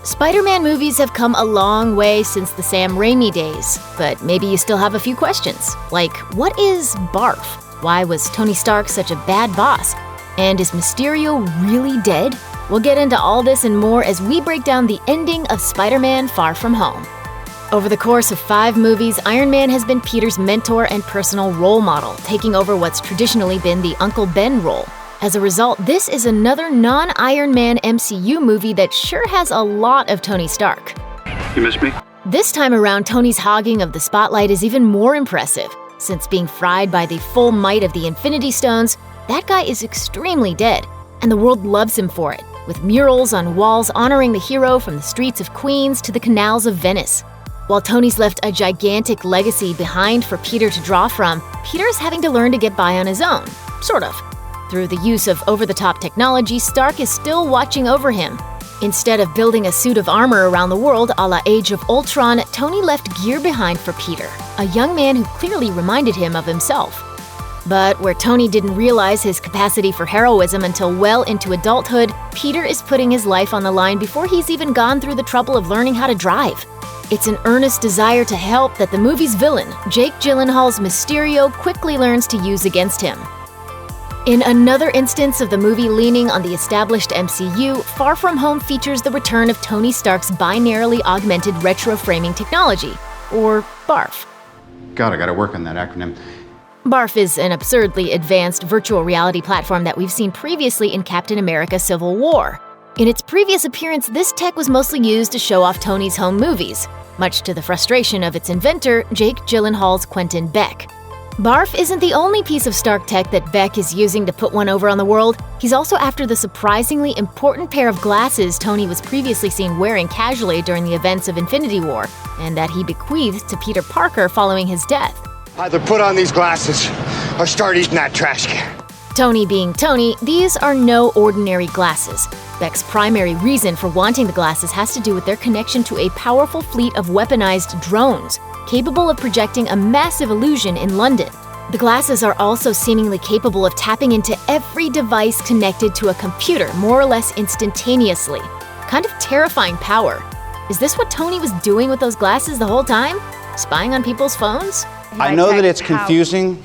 Spider-Man movies have come a long way since the Sam Raimi days, but maybe you still have a few questions. Like, what is BARF? Why was Tony Stark such a bad boss? And is Mysterio really dead? We'll get into all this and more as we break down the ending of Spider-Man Far From Home. Over the course of 5 movies, Iron Man has been Peter's mentor and personal role model, taking over what's traditionally been the Uncle Ben role. As a result, this is another non-Iron Man MCU movie that sure has a lot of Tony Stark. You miss me? This time around, Tony's hogging of the spotlight is even more impressive. Since being fried by the full might of the Infinity Stones, that guy is extremely dead, and the world loves him for it, with murals on walls honoring the hero from the streets of Queens to the canals of Venice. While Tony's left a gigantic legacy behind for Peter to draw from, Peter's having to learn to get by on his own, sort of. Through the use of over-the-top technology, Stark is still watching over him. Instead of building a suit of armor around the world a la Age of Ultron, Tony left gear behind for Peter, a young man who clearly reminded him of himself. But where Tony didn't realize his capacity for heroism until well into adulthood, Peter is putting his life on the line before he's even gone through the trouble of learning how to drive. It's an earnest desire to help that the movie's villain, Jake Gyllenhaal's Mysterio, quickly learns to use against him. In another instance of the movie leaning on the established MCU, Far From Home features the return of Tony Stark's binarily augmented retro-framing technology, or BARF. God, I gotta work on that acronym. BARF is an absurdly advanced virtual reality platform that we've seen previously in Captain America: Civil War. In its previous appearance, this tech was mostly used to show off Tony's home movies, much to the frustration of its inventor, Jake Gyllenhaal's Quentin Beck. BARF isn't the only piece of Stark tech that Beck is using to put one over on the world. He's also after the surprisingly important pair of glasses Tony was previously seen wearing casually during the events of Infinity War, and that he bequeathed to Peter Parker following his death. Either put on these glasses or start eating that trash can. Tony being Tony, these are no ordinary glasses. Beck's primary reason for wanting the glasses has to do with their connection to a powerful fleet of weaponized drones, capable of projecting a massive illusion in London. The glasses are also seemingly capable of tapping into every device connected to a computer more or less instantaneously. Kind of terrifying power. Is this what Tony was doing with those glasses the whole time? Spying on people's phones? I know that it's confusing.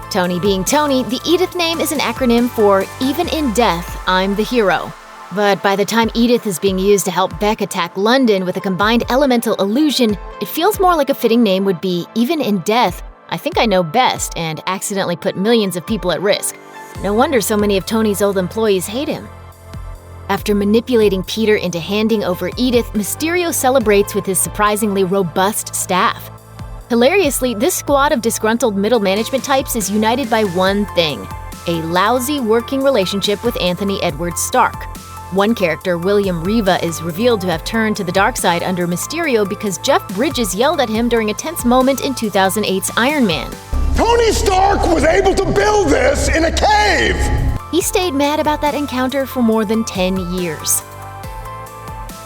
Tony being Tony, the Edith name is an acronym for Even in Death, I'm the Hero. But by the time Edith is being used to help Beck attack London with a combined elemental illusion, it feels more like a fitting name would be Even in Death, I think I know best, and accidentally put millions of people at risk. No wonder so many of Tony's old employees hate him. After manipulating Peter into handing over Edith, Mysterio celebrates with his surprisingly robust staff. Hilariously, this squad of disgruntled middle management types is united by one thing: a lousy working relationship with Anthony Edward Stark. One character, William Riva, is revealed to have turned to the dark side under Mysterio because Jeff Bridges yelled at him during a tense moment in 2008's Iron Man. Tony Stark was able to build this in a cave! He stayed mad about that encounter for more than 10 years.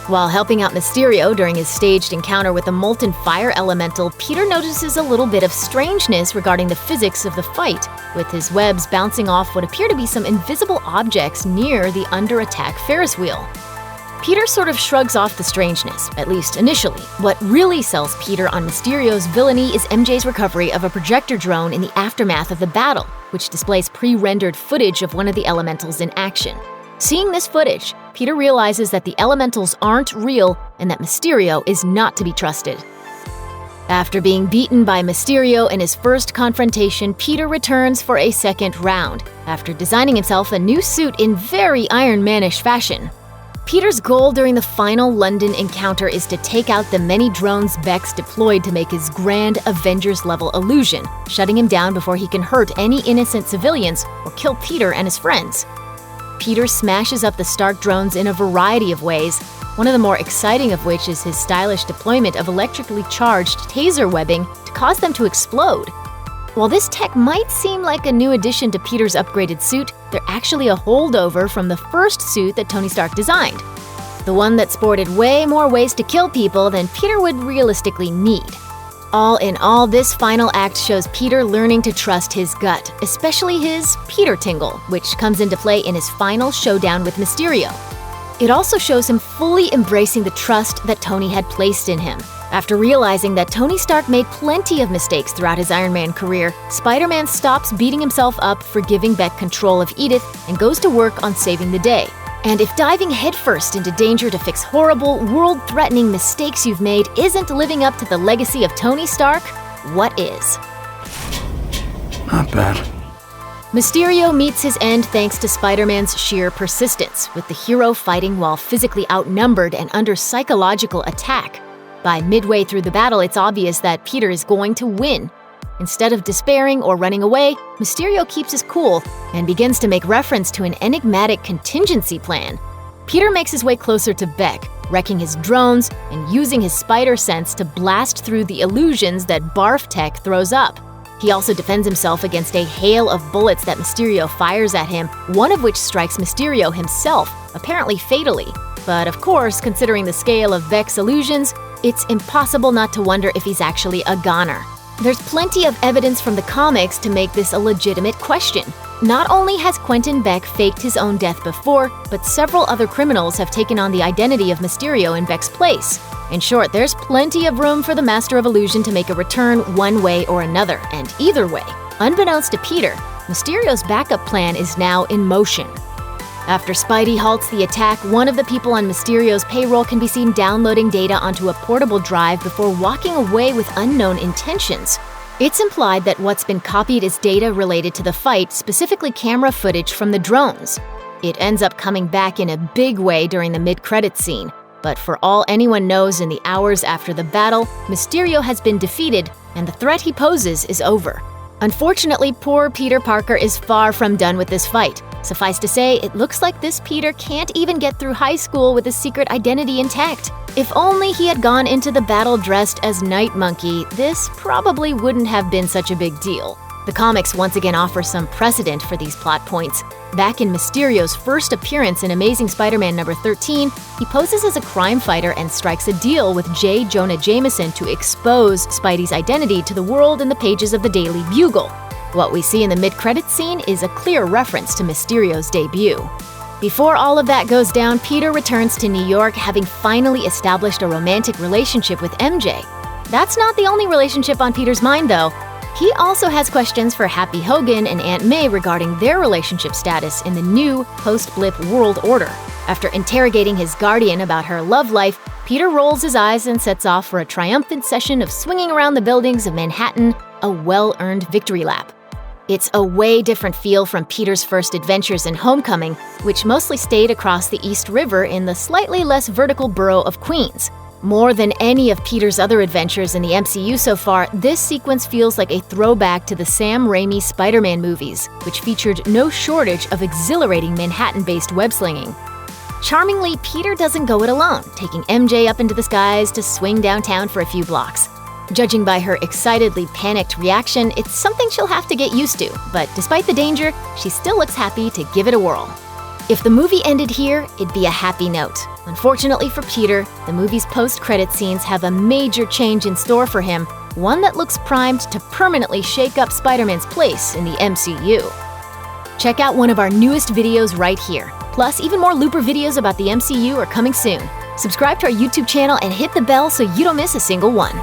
While helping out Mysterio during his staged encounter with the molten fire elemental, Peter notices a little bit of strangeness regarding the physics of the fight, with his webs bouncing off what appear to be some invisible objects near the under-attack Ferris wheel. Peter sort of shrugs off the strangeness, at least initially. What really sells Peter on Mysterio's villainy is MJ's recovery of a projector drone in the aftermath of the battle, which displays pre-rendered footage of one of the elementals in action. Seeing this footage, Peter realizes that the elementals aren't real and that Mysterio is not to be trusted. After being beaten by Mysterio in his first confrontation, Peter returns for a second round, after designing himself a new suit in very Iron Man-ish fashion. Peter's goal during the final London encounter is to take out the many drones Beck's deployed to make his grand Avengers-level illusion, shutting him down before he can hurt any innocent civilians or kill Peter and his friends. Peter smashes up the Stark drones in a variety of ways, one of the more exciting of which is his stylish deployment of electrically charged taser webbing to cause them to explode. While this tech might seem like a new addition to Peter's upgraded suit, they're actually a holdover from the first suit that Tony Stark designed, the one that sported way more ways to kill people than Peter would realistically need. All in all, this final act shows Peter learning to trust his gut, especially his Peter tingle, which comes into play in his final showdown with Mysterio. It also shows him fully embracing the trust that Tony had placed in him. After realizing that Tony Stark made plenty of mistakes throughout his Iron Man career, Spider-Man stops beating himself up for giving Beck control of Edith and goes to work on saving the day. And if diving headfirst into danger to fix horrible, world-threatening mistakes you've made isn't living up to the legacy of Tony Stark, what is? Not bad. Mysterio meets his end thanks to Spider-Man's sheer persistence, with the hero fighting while physically outnumbered and under psychological attack. By midway through the battle, it's obvious that Peter is going to win. Instead of despairing or running away, Mysterio keeps his cool and begins to make reference to an enigmatic contingency plan. Peter makes his way closer to Beck, wrecking his drones and using his spider sense to blast through the illusions that Barf Tech throws up. He also defends himself against a hail of bullets that Mysterio fires at him, one of which strikes Mysterio himself, apparently fatally. But of course, considering the scale of Beck's illusions, it's impossible not to wonder if he's actually a goner. There's plenty of evidence from the comics to make this a legitimate question. Not only has Quentin Beck faked his own death before, but several other criminals have taken on the identity of Mysterio in Beck's place. In short, there's plenty of room for the Master of Illusion to make a return one way or another, and either way, unbeknownst to Peter, Mysterio's backup plan is now in motion. After Spidey halts the attack, one of the people on Mysterio's payroll can be seen downloading data onto a portable drive before walking away with unknown intentions. It's implied that what's been copied is data related to the fight, specifically camera footage from the drones. It ends up coming back in a big way during the mid-credits scene, but for all anyone knows in the hours after the battle, Mysterio has been defeated and the threat he poses is over. Unfortunately, poor Peter Parker is far from done with this fight. Suffice to say, it looks like this Peter can't even get through high school with his secret identity intact. If only he had gone into the battle dressed as Night Monkey, this probably wouldn't have been such a big deal. The comics once again offer some precedent for these plot points. Back in Mysterio's first appearance in Amazing Spider-Man number 13, he poses as a crime fighter and strikes a deal with J. Jonah Jameson to expose Spidey's identity to the world in the pages of the Daily Bugle. What we see in the mid-credits scene is a clear reference to Mysterio's debut. Before all of that goes down, Peter returns to New York, having finally established a romantic relationship with MJ. That's not the only relationship on Peter's mind, though. He also has questions for Happy Hogan and Aunt May regarding their relationship status in the new post-blip world order. After interrogating his guardian about her love life, Peter rolls his eyes and sets off for a triumphant session of swinging around the buildings of Manhattan, a well-earned victory lap. It's a way different feel from Peter's first adventures in Homecoming, which mostly stayed across the East River in the slightly less vertical borough of Queens. More than any of Peter's other adventures in the MCU so far, this sequence feels like a throwback to the Sam Raimi Spider-Man movies, which featured no shortage of exhilarating Manhattan-based web-slinging. Charmingly, Peter doesn't go it alone, taking MJ up into the skies to swing downtown for a few blocks. Judging by her excitedly panicked reaction, it's something she'll have to get used to, but despite the danger, she still looks happy to give it a whirl. If the movie ended here, it'd be a happy note. Unfortunately for Peter, the movie's post-credit scenes have a major change in store for him, one that looks primed to permanently shake up Spider-Man's place in the MCU. Check out one of our newest videos right here. Plus, even more Looper videos about the MCU are coming soon. Subscribe to our YouTube channel and hit the bell so you don't miss a single one.